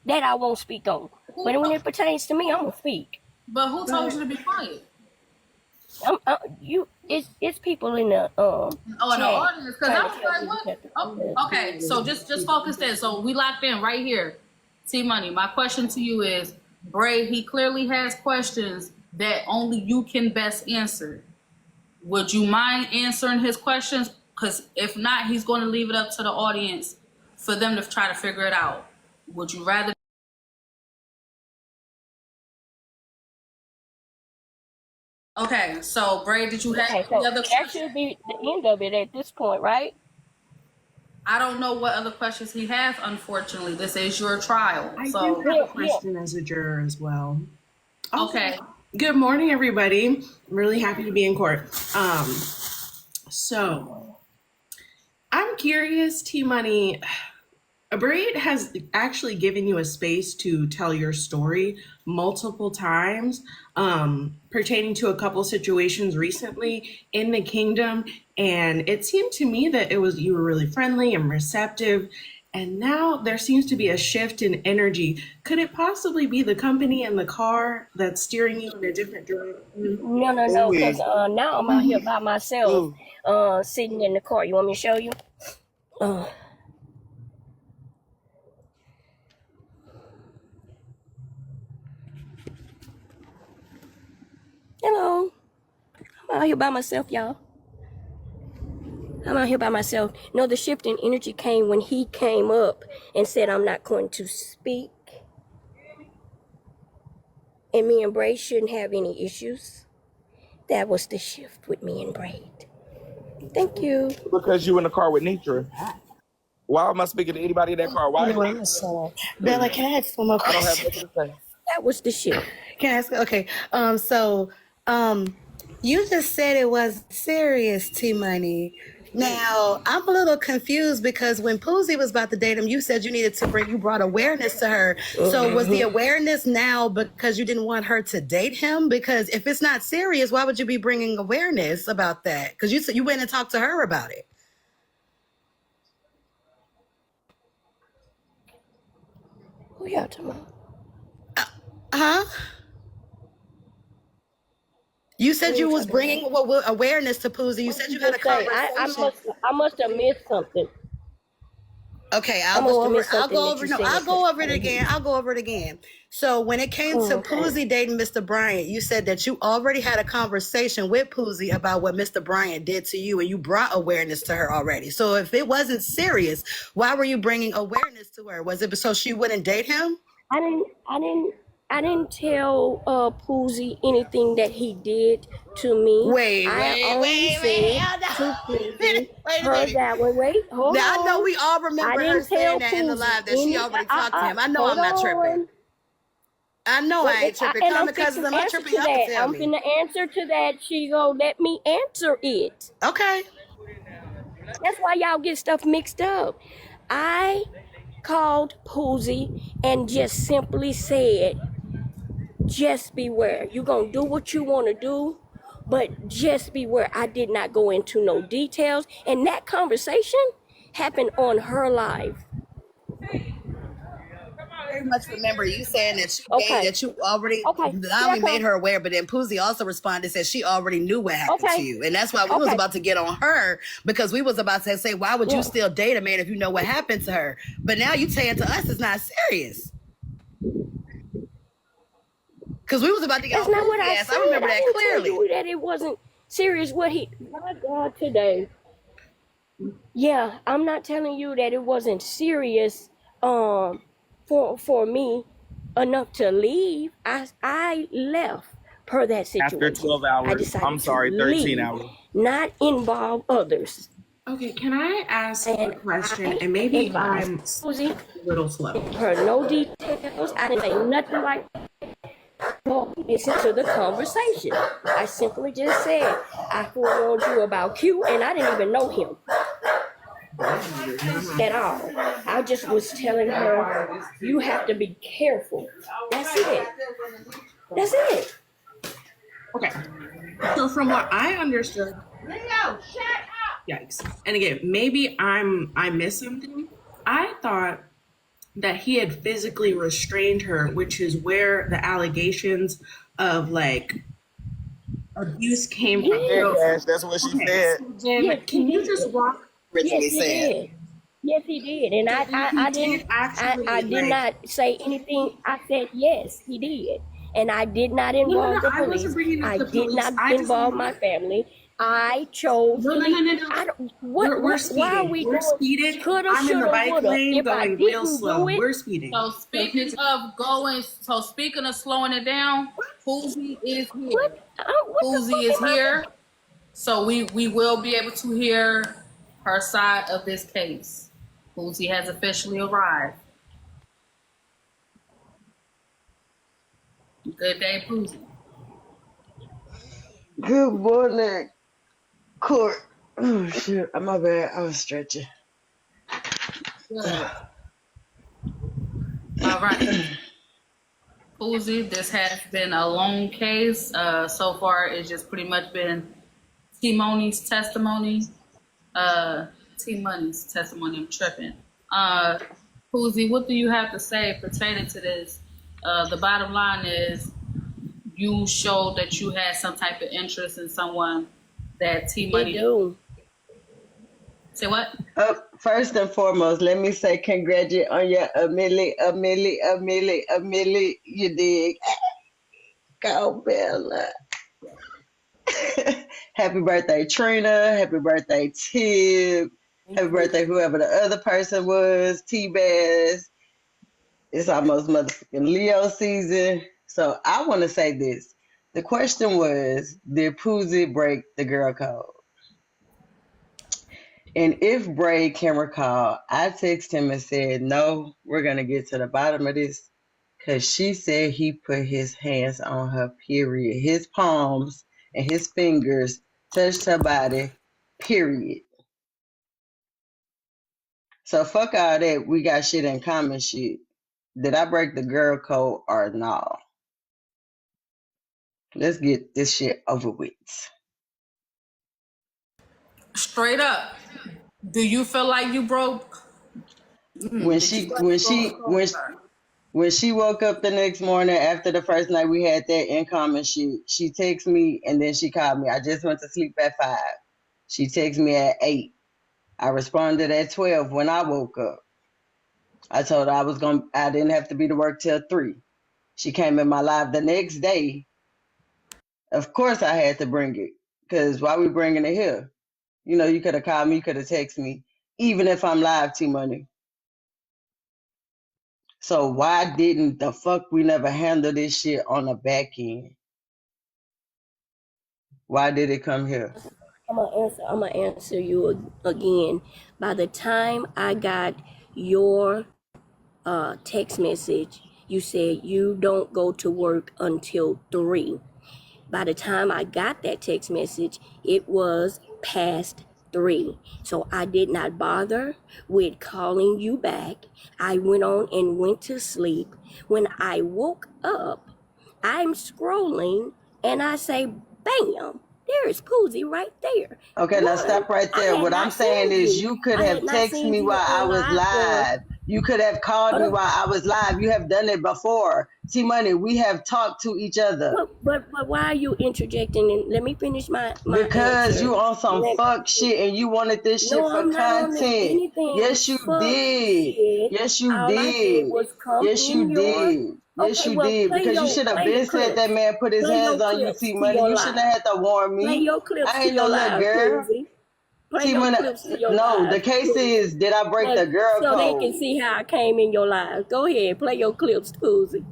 that I won't speak on. But when it pertains to me, I'm gonna speak. But who told you to be quiet? It's people in the in the audience, because I was like, what? Oh, okay, so just focus there. So we locked in right here. T Money, my question to you is, Bray, he clearly has questions that only you can best answer. Would you mind answering his questions? Because if not, he's going to leave it up to the audience for them to try to figure it out. Would you rather? Okay, so Bray, did you have any other questions? That should be the end of it at this point, right? I don't know what other questions he has, unfortunately. This is your trial. I do have a question as a juror as well. Okay. Good morning, everybody. I'm really happy to be in court. So I'm curious, T Money, Braid has actually given you a space to tell your story multiple times, pertaining to a couple situations recently in the kingdom. And it seemed to me that you were really friendly and receptive. And now there seems to be a shift in energy. Could it possibly be the company in the car that's steering you in a different direction? No, because now I'm out here by myself, sitting in the car. You want me to show you? Hello. I'm out here by myself, y'all. I'm out here by myself. No, the shift in energy came when he came up and said, I'm not going to speak. And me and Braid shouldn't have any issues. That was the shift with me and Braid. Thank you. Because you in the car with Nitra. Why am I speaking to anybody in that car? Why? Bella, can I ask one more I don't have question? nothing to say. That was the shift. Can I ask? Okay. You just said it was serious, T Money. Now, I'm a little confused because when Poozie was about to date him, you said you brought awareness to her. So was the awareness now because you didn't want her to date him? Because if it's not serious, why would you be bringing awareness about that? Because you said you went and talked to her about it. Who y'all talking about? Huh? You said you was bringing awareness to Poozie. You said you had a conversation. I must have missed something. Okay, I'll go over it again. So when it came to Poozie dating Mr. Bryant, you said that you already had a conversation with Poozie about what Mr. Bryant did to you, and you brought awareness to her already. So if it wasn't serious, why were you bringing awareness to her? Was it so she wouldn't date him? I didn't tell Poozie anything that he did to me. Wait. Hold on. I know we all remember her saying that in the live that she already talked to him. I know I'm not tripping. I know I ain't tripping. I'm not tripping. I'm finna answer to that. She gonna let me answer it. Okay. That's why y'all get stuff mixed up. I called Poozie and just simply said, just beware. You gonna do what you want to do, but just beware. I did not go into no details, and that conversation happened on her live. Very much remember you saying that you already not only made her aware, but then Poozie also responded and said she already knew what happened to you. And that's why we was about to get on her, because we was about to say, why would you still date a man if you know what happened to her? But now you saying to us it's not serious. Because we was about to get on what I said. I remember that clearly. Tell you that it wasn't serious my God, today. Yeah, I'm not telling you that it wasn't serious for me enough to leave. I left per that situation. After 12 hours. I'm sorry, 13 hours. Not involve others. Okay, can I ask a question? And maybe I'm a little slow. Her no details. I didn't say nothing like that. Well, listen to the conversation. I simply just said, I forewarned you about Q, and I didn't even know him at all. I just was telling her, you have to be careful. That's it. Okay. So from what I understood, yikes. And again, maybe I missed something. I thought that he had physically restrained her, which is where the allegations of like abuse came from. Yeah, Cash, that's what she said. So then Yes, can he you did. just walk? Yes, he did. Yes, he did. And I didn't. I did not say anything. I said yes, he did. And I did not involve the I wasn't police. bringing up I the did police. not I just involve want my family. I chose to leave. I don't. We're Why are speeding. we We're doing speeding. coulda, I'm in the shoulda, bike woulda? lane If I going real didn't slow. do it, We're speeding. So speaking of slowing it down, Poozie is here. what the Poozie fuck is am I here. So we will be able to hear her side of this case. Poozie has officially arrived. Good day, Poozie. Good morning, Court. Oh shit, my bad. I was stretching. Good. All right. Poozie, this has been a long case. So far, it's just pretty much been T-Money's testimony. T-Money's testimony, I'm tripping. Poozie, what do you have to say pertaining to this? The bottom line is you showed that you had some type of interest in someone that T-Money... They do. Say what? First and foremost, let me say congratulations on your a milli. You dig? Go Bella. Happy birthday, Trina. Happy birthday, Tib. Happy birthday, whoever the other person was. T-Bass. It's almost motherfucking Leo season. So I want to say this. The question was, did Poozie break the girl code? And if Bray can recall, I texted him and said, no, we're going to get to the bottom of this. Because she said he put his hands on her, period. His palms and his fingers touched her body, period. So fuck all that. We got shit in common shit. Did I break the girl code or no? Let's get this shit over with. Straight up. Do you feel like you broke? When she woke up the next morning after the first night we had that in common shit, she texted me and then she called me. I just went to sleep at 5. She texted me at 8. I responded at 12 when I woke up. I told her I didn't have to be to work till 3. She came in my live the next day. Of course I had to bring it. Because why we bringing it here? You know, you could have called me, you could have texted me, even if I'm live, T-Money. So why didn't the fuck we never handle this shit on the back end? Why did it come here? I'm gonna answer you again. By the time I got your text message, you said you don't go to work until 3. By the time I got that text message, it was past 3. So I did not bother with calling you back. I went on and went to sleep. When I woke up, I'm scrolling and I say, bam, there is Poozie right there. Okay, now stop right there. What I'm saying is you could have texted me while I was live. You could have called me while I was live. You have done it before. T-Money, we have talked to each other. But why are you interjecting? And let me finish my because answer. You on some fuck shit and you wanted this shit for content. Yes, you did. Shit. Yes, you All did. I did was come yes, you did. Yes, you did. Because you should have been said that man put his hands on you, T-Money. You shouldn't have had to warn me. Play your clips I ain't no little girl. No, the case is, did I break the girl so code? They can see how I came in your live. Go ahead, play your clips, Poozie.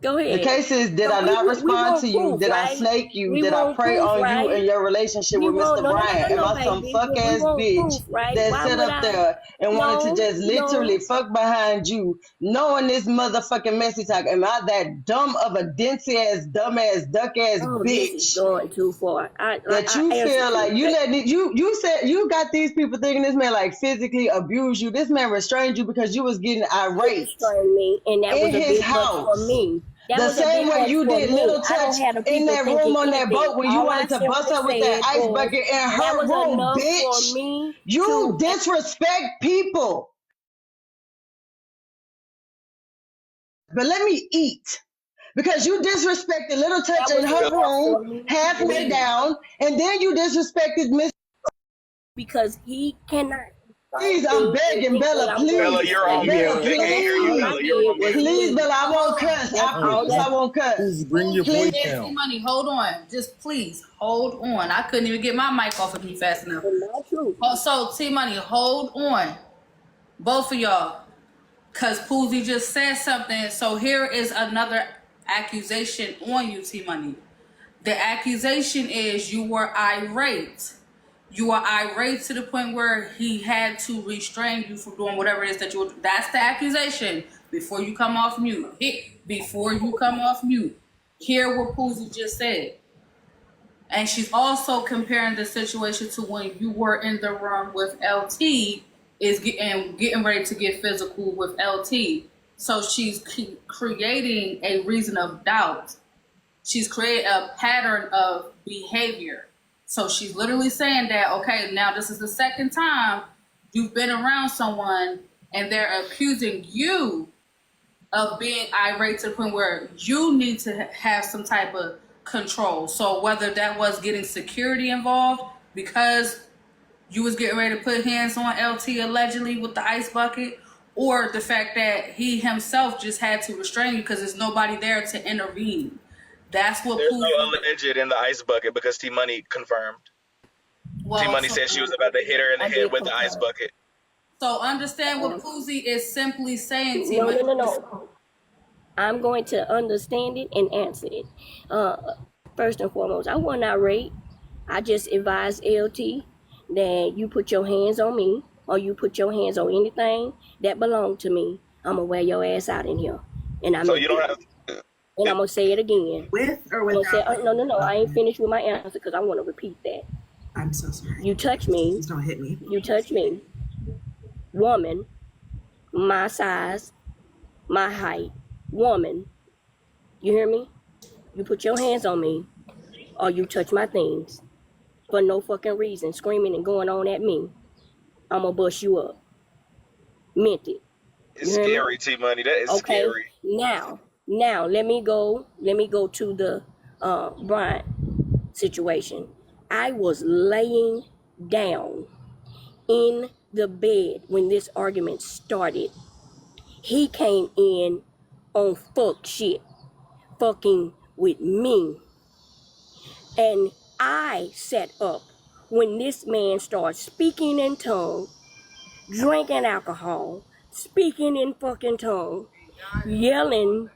Go ahead. The case is, did I not respond to you? Did I snake you? Did I prey on you in your relationship with Mr. Bryant? Am I some fuck ass bitch that sit up there and wanted to just literally fuck behind you, knowing this motherfucking messy talk? Am I that dumb of a dinty ass, dumb ass, duck ass bitch? This is going too far. That you feel like you let it, you said you got these people thinking this man like physically abused you. This man restrained you because you was getting irate. Restrained me, and that was a big house for me. The same way you did little touch in that room on that boat when you wanted to bust her with that ice bucket in her room, bitch. You disrespect people. but let me eat. Because you disrespected Little Touch That in was her enough room, for me to halfway leave down, and then you disrespected Miss. because he cannot fight Please, I'm me and begging think that Bella, I'm going Bella, to please. you're on stay. Bella, mute. They can't hear you, All I please. Bella. You're did on was mute. Please, leave. Bella, I Hold won't on. cuss. That's I all promise I that. won't cuss. Poozie, bring your Poozie voice Please. and down. T-Money, hold on. Just please, hold on. I couldn't even get my mic off of me fast enough. And not true. Oh, so, T-Money, hold on. Both of y'all. Because Poozie just said something. So here is another accusation on you, T-Money. The accusation is you were irate. You were irate to the point where he had to restrain you from doing whatever it is that you were. That's the accusation. Before you come off mute. Before you come off mute. Hear what Poozie just said. And she's also comparing the situation to when you were in the room with LT getting ready to get physical with LT. So she's creating a reason of doubt. She's created a pattern of behavior. So she's literally saying that, okay, now this is the second time you've been around someone and they're accusing you of being irate to the point where you need to have some type of control. So whether that was getting security involved because you was getting ready to put hands on LT allegedly with the ice bucket, or the fact that he himself just had to restrain you because there's nobody there to intervene. That's what There's no Poozie. alleged in the ice bucket because T Money confirmed. Well, T Money said she was about to hit her in the I head did with the ice confirm. bucket. so understand what Poozie is simply saying, T. No. I'm going to understand it and answer it. First and foremost, I wasn't irate. I just advised LT that you put your hands on me or you put your hands on anything that belonged to me, I'm going to wear your ass out in here. And So you don't have. and I'm going to say it again. With or I'm gonna say, without? no. I ain't finished with my answer because I want to repeat that. I'm so sorry. You touch me. Please don't hit me. You touch me. Woman, my size, my height. Woman, you hear me? You put your hands on me or you touch my things for no fucking reason, screaming and going on at me. I'm gonna bust you up. Meant it. It's scary, T Money. That is Okay. scary. Now, let me go to the Bryant situation. I was laying down in the bed when this argument started. He came in on fuck shit, fucking with me. And I sat up when this man started speaking in tongues, drinking alcohol, speaking in fucking tongues, yelling,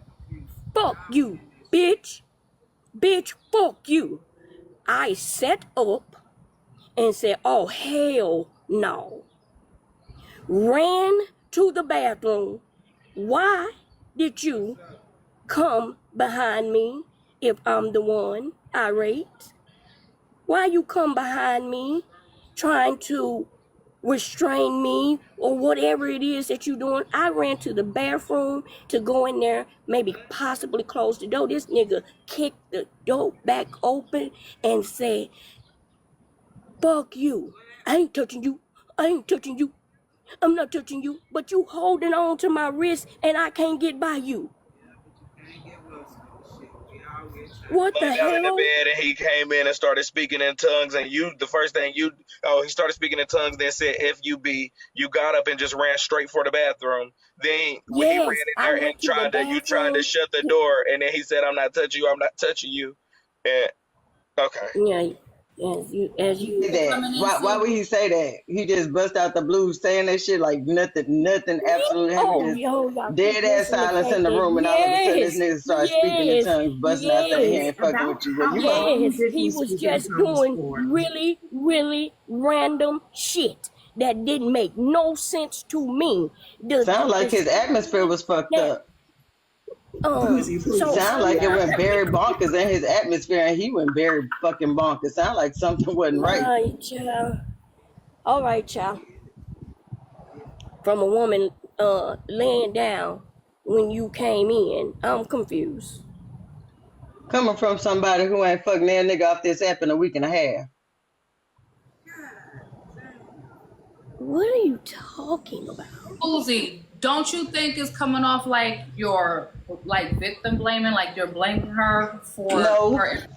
fuck you, bitch. Bitch, fuck you. I sat up and said, oh, hell no. Ran to the bathroom. Why did you come behind me if I'm the one irate? Why you come behind me trying to restrain me or whatever it is that you doing? I ran to the bathroom to go in there, maybe possibly close the door. This nigga kicked the door back open and said, fuck you. I ain't touching you. I ain't touching you. I'm not touching you, but you holding on to my wrist and I can't get by you. What the Lay down in the hell? bed and he came in and started speaking in tongues and the first thing he started speaking in tongues, then said FUB. You got up and just ran straight for the bathroom. Then when he ran Yes, in I there and went to the you tried to bathroom. shut the door, and then he said, I'm not touching you. And okay. Yeah, as you. That. Why would he say that? He just bust out the blues saying that shit like nothing absolutely happened. Y'all Dead ass silence in the room, and all of a sudden this nigga started speaking in tongues, busting out saying he ain't fucking with you. Well, you Yes, he was just doing really, really random shit that didn't make no sense to me. Sound like his atmosphere was fucked up. Sound like it went very bonkers in his atmosphere, and he went very fucking bonkers. Sound like something wasn't right. All right, child. From a woman laying down when you came in, I'm confused. Coming from somebody who ain't fucking that nigga off this app in a week and a half. What are you talking about? Poozie, don't you think it's coming off like you're like victim blaming, like you're blaming her for No. her?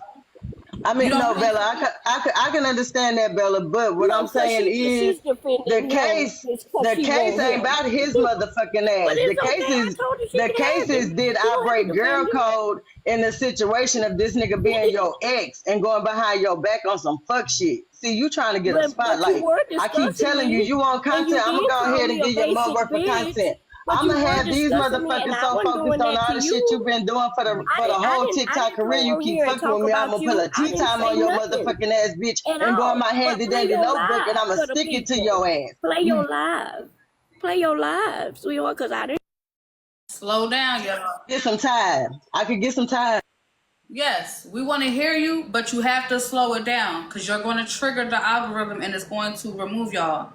I mean, no, Bella, I can understand that, Bella, but what I'm saying is she's defending the him case, just 'cause the she case want ain't him. about his motherfucking But ass. it's okay. I told her she The can case have is it. did You I don't have to break girl defend it. code in the situation of this nigga being your ex and going behind your back on some fuck shit. See, you trying to get a But you spotlight. were I keep discussing telling you, me, you want and you content, I'm gonna did go call ahead me and a give you more basic worth of bitch. content. But I'm you gonna were have these discussing me, and motherfuckers I so wasn't focused doing on that all to the shit you. you've been doing for the whole I TikTok didn't career. come You on keep here and fucking talk with me, I'm about gonna pull you. a I tea didn't time say on your nothing motherfucking ass, bitch, at and go in all. my But handy play dandy your notebook and lives I'ma for the stick it to your people. ass. Play your lives. Play your lives, sweetheart, because I didn't. Slow down, y'all. Get some time. I could get some time. Yes, we want to hear you, but you have to slow it down because you're going to trigger the algorithm and it's going to remove y'all.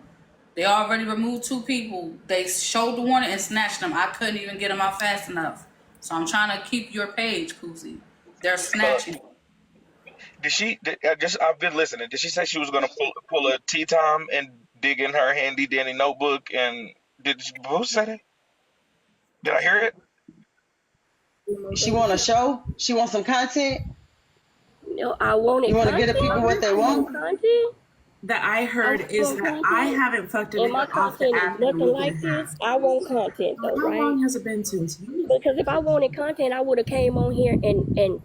They already removed 2 people. They showed the warning and snatched them. I couldn't even get them out fast enough. So I'm trying to keep your page, Poozie. They're snatching. I've been listening. Did she say she was gonna pull a tea time and dig in her handy dandy notebook? And who say that? Did I hear it? She want a show? She want some content? No, I wanted You want to get the content. people what they I want want? content. That I I heard is want that I content. haven't fucked a And my nigga off the content is app in a nothing week and like a half. this. I want content though, How right? long has it been since you? Because if I wanted content, I would have came on here and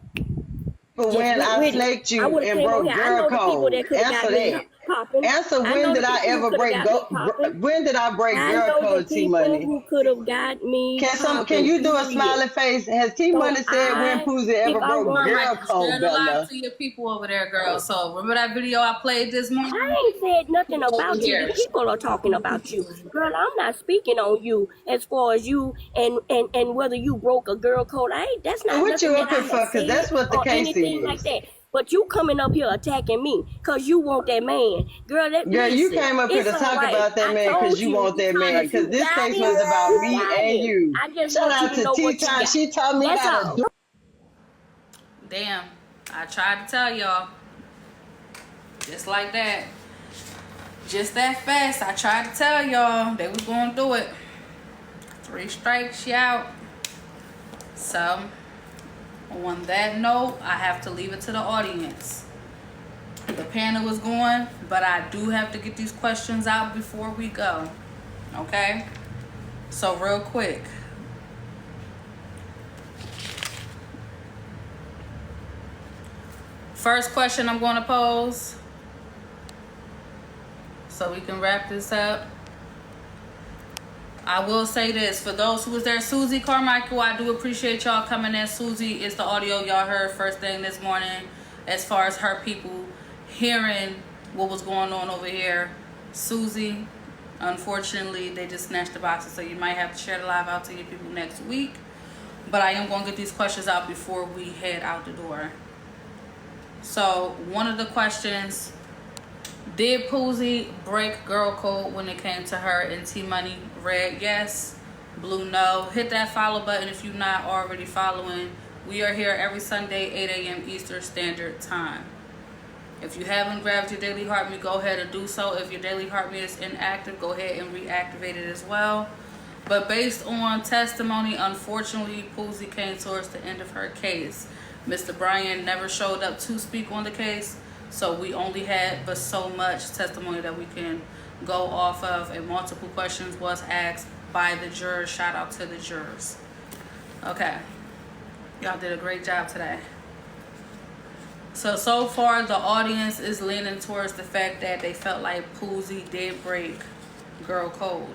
But just when went I with it. snaked I you would have and came on broke here. I girl know the people code, that could have got answer me that. popping. Answer I when know did the I people who ever could have break got me popping. when did I break I girl know the code, T people Money? who could have got me Can popping. you do a Period. smiley face? Has T So Money said when Poozie if ever I broke All wanted, right, girl share code, the live Bella? to your people over there, girl. So remember that video I played this morning? I ain't said nothing Over about you. The here. people are talking about you. Girl, I'm not speaking on you as far as you and whether you broke a girl code. That's So not what nothing you that up I here have for? Cause said that's what the or case anything like is. that. But you coming up here attacking me because you want that man. Girl, Girl, you listen, came up here it's to all talk right. about that I man because told you you, want that man. if Because you this got case him, was about you me got and him. you. I just Shout want you out to to know T what you Time. got. She taught me That's how to all. do. Damn. I tried to tell y'all. Just like that. Just that fast. I tried to tell y'all they was going to do it. 3 strikes, you out. So, on that note, I have to leave it to the audience. The panel is going, but I do have to get these questions out before we go. Okay? So, real quick. First question I'm going to pose, so we can wrap this up. I will say this, for those who was there, Susie Carmichael, I do appreciate y'all coming in. Susie is the audio y'all heard first thing this morning as far as her people hearing what was going on over here. Susie, unfortunately, they just snatched the boxes, so you might have to share the live out to your people next week. But I am going to get these questions out before we head out the door. So, one of the questions, did Poozie break girl code when it came to her and T-Money? Red, yes. Blue, no. Hit that follow button if you're not already following. We are here every Sunday, 8 a.m. Eastern Standard Time. If you haven't grabbed your Daily Heart Me, go ahead and do so. If your Daily Heart Me is inactive, go ahead and reactivate it as well. But based on testimony, unfortunately, Poozie came towards the end of her case. Mr. Bryan never showed up to speak on the case, so we only had but so much testimony that we can go off of, and multiple questions was asked by the jurors. Shout out to the jurors. Okay, y'all did a great job today. So far the audience is leaning towards the fact that they felt like Poozie did break girl code.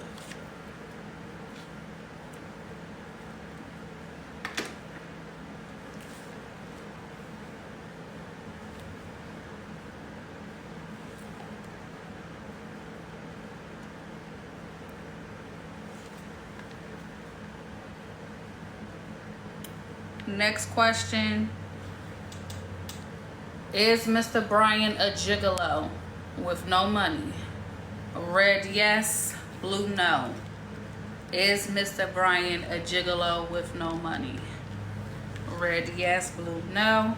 Next question. Is Mr. Bryan a gigolo with no money? Red, yes. Blue, no. Is Mr. Bryan a gigolo with no money? Red, yes. Blue, no.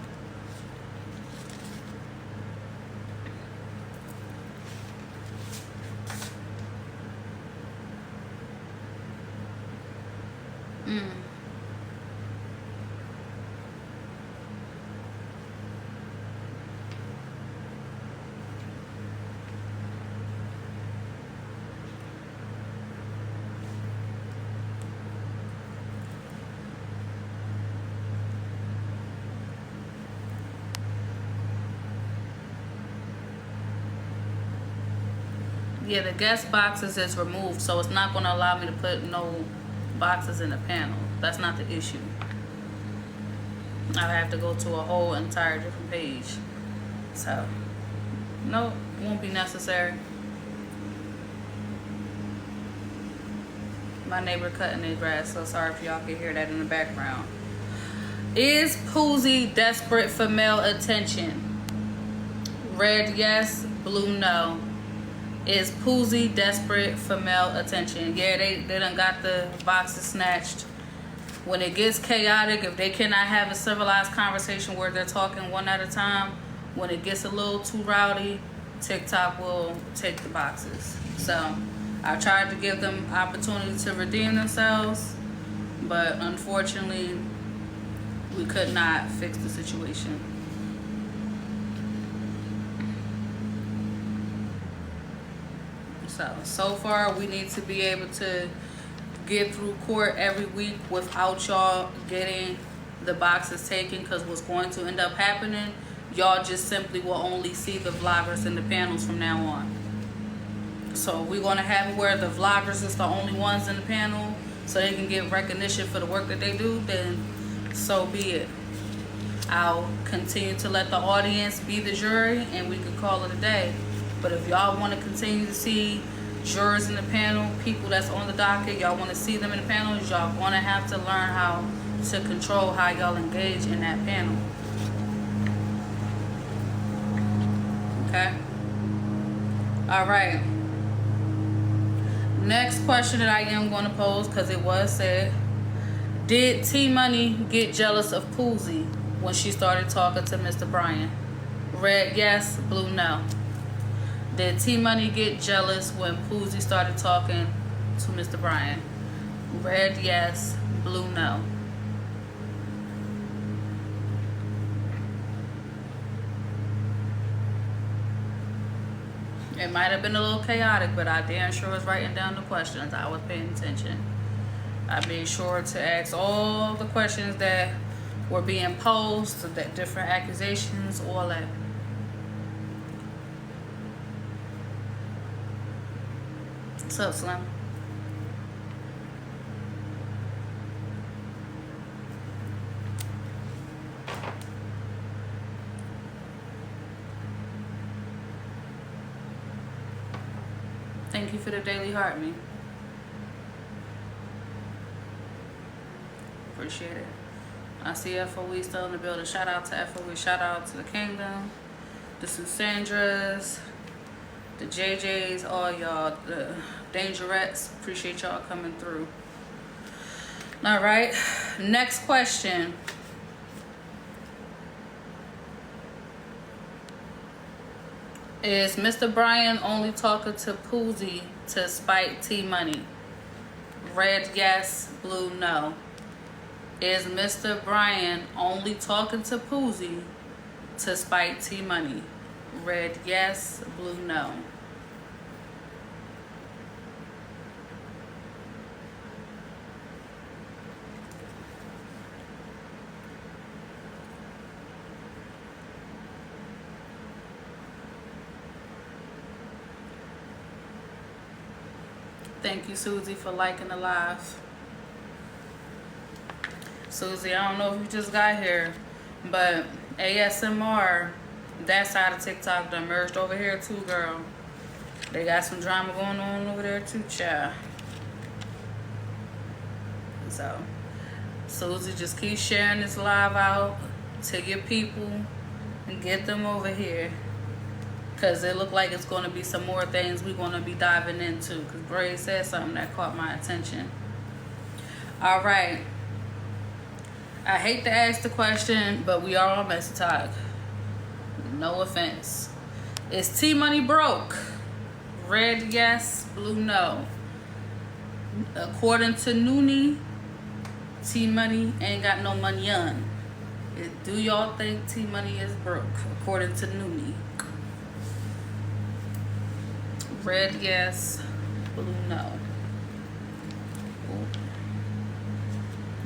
Yeah, the guest boxes is removed, so it's not going to allow me to put no boxes in the panel. That's not the issue. I have to go to a whole entire different page. So, no, won't be necessary. My neighbor cutting their grass, so sorry if y'all can hear that in the background. Is Poozie desperate for male attention? Red, yes. Blue, no. Is Poozie desperate for male attention? Yeah, they done got the boxes snatched. When it gets chaotic, if they cannot have a civilized conversation where they're talking one at a time, when it gets a little too rowdy, TikTok will take the boxes. So I tried to give them opportunity to redeem themselves, but unfortunately, we could not fix the situation. So far, we need to be able to get through court every week without y'all getting the boxes taken, because what's going to end up happening, y'all just simply will only see the vloggers in the panels from now on. So we're going to have it where the vloggers is the only ones in the panel so they can get recognition for the work that they do, then so be it. I'll continue to let the audience be the jury and we can call it a day. But if y'all want to continue to see jurors in the panel, people that's on the docket, y'all want to see them in the panels, y'all going to have to learn how to control how y'all engage in that panel. Okay? All right. Next question that I am going to pose, because it was said, did T-Money get jealous of Poozie when she started talking to Mr. Bryan? Red, yes. Blue, no. Did T-Money get jealous when Poozie started talking to Mr. Bryan? Red, yes. Blue, no. It might have been a little chaotic, but I damn sure was writing down the questions. I was paying attention. I made sure to ask all the questions that were being posed, that different accusations, all that. What's up, Slim? Thank you for the daily heart, me. Appreciate it. I see FOE still in the building. Shout out to FOE. Shout out to the Kingdom, the Susandras, the JJs, all y'all, the Dangerettes. Appreciate y'all coming through. All right. Next question. Is Mr. Bryan only talking to Poozie to spite T-Money? Red, yes. Blue, no. Is Mr. Bryan only talking to Poozie to spite T-Money? Red, yes. Blue, no. Thank you, Susie, for liking the live. Susie, I don't know if you just got here, but ASMR, that side of TikTok done merged over here too, girl. They got some drama going on over there too, child. So, Susie, just keep sharing this live out to your people and get them over here. Because it look like it's going to be some more things we're going to be diving into. Because Bray said something that caught my attention. All right. I hate to ask the question, but we are on Messy Talk. No offense. Is T-Money broke? Red, yes. Blue, no. According to Noonie, T Money ain't got no money on. Do y'all think T Money is broke? According to Noonie. Red, yes. Blue, no.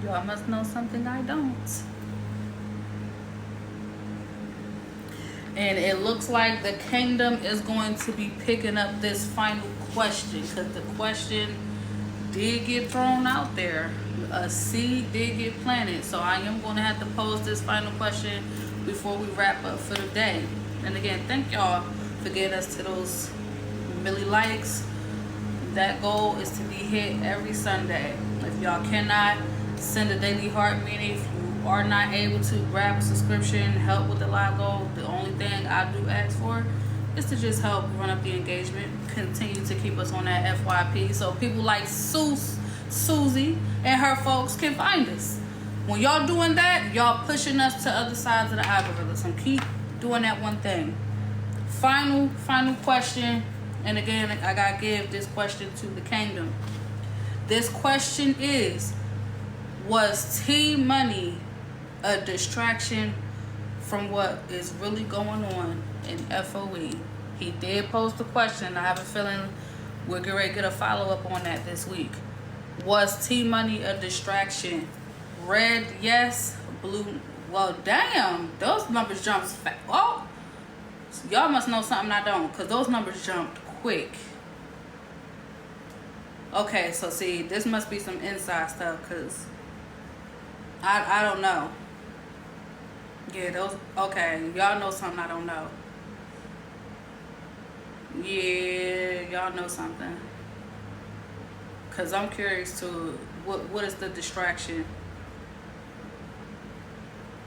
Y'all must know something I don't. And it looks like the kingdom is going to be picking up this final question, because the question did get thrown out there. A seed did get planted. So I am going to have to pose this final question before we wrap up for the day. And again, thank y'all for getting us to those milli likes. That goal is to be hit every Sunday. If y'all cannot send a daily heart, meaning if you are not able to grab a subscription, help with the live goal, the only thing I do ask for is to just help run up the engagement, continue to keep us on that FYP so people like Susie and her folks can find us. When y'all doing that, y'all pushing us to other sides of the algorithm. So keep doing that one thing. Final question. And again, I gotta give this question to the kingdom. This question is, was T Money a distraction from what is really going on in FOE? He did pose the question. I have a feeling we're getting ready to get a follow-up on that this week. Was T Money a distraction? Red, yes. Blue, well, damn. Those numbers jumped fast. Oh, y'all must know something I don't, because those numbers jumped quick. Okay, so see, this must be some inside stuff, because I don't know. Yeah, those, okay, y'all know something I don't know. Yeah, y'all know something. Because I'm curious to, what is the distraction?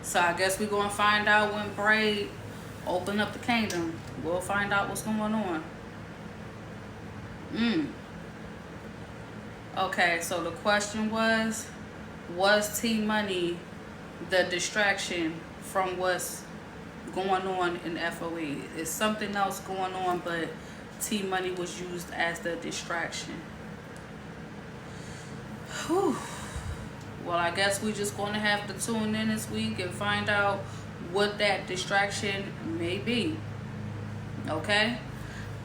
So I guess we're going to find out when Braid open up the kingdom. We'll find out what's going on. Okay, so the question was T Money the distraction from what's going on in FOE? Is something else going on, but T Money was used as the distraction? Whew. Well, I guess we're just going to have to tune in this week and find out what that distraction may be. Okay?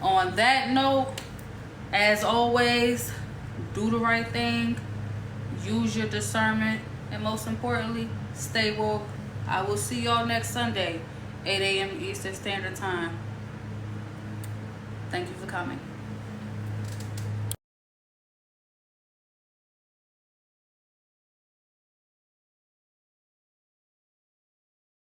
On that note, as always, do the right thing, use your discernment, and most importantly, stay woke. I will see y'all next Sunday, 8 a.m. Eastern Standard Time. Thank you for coming.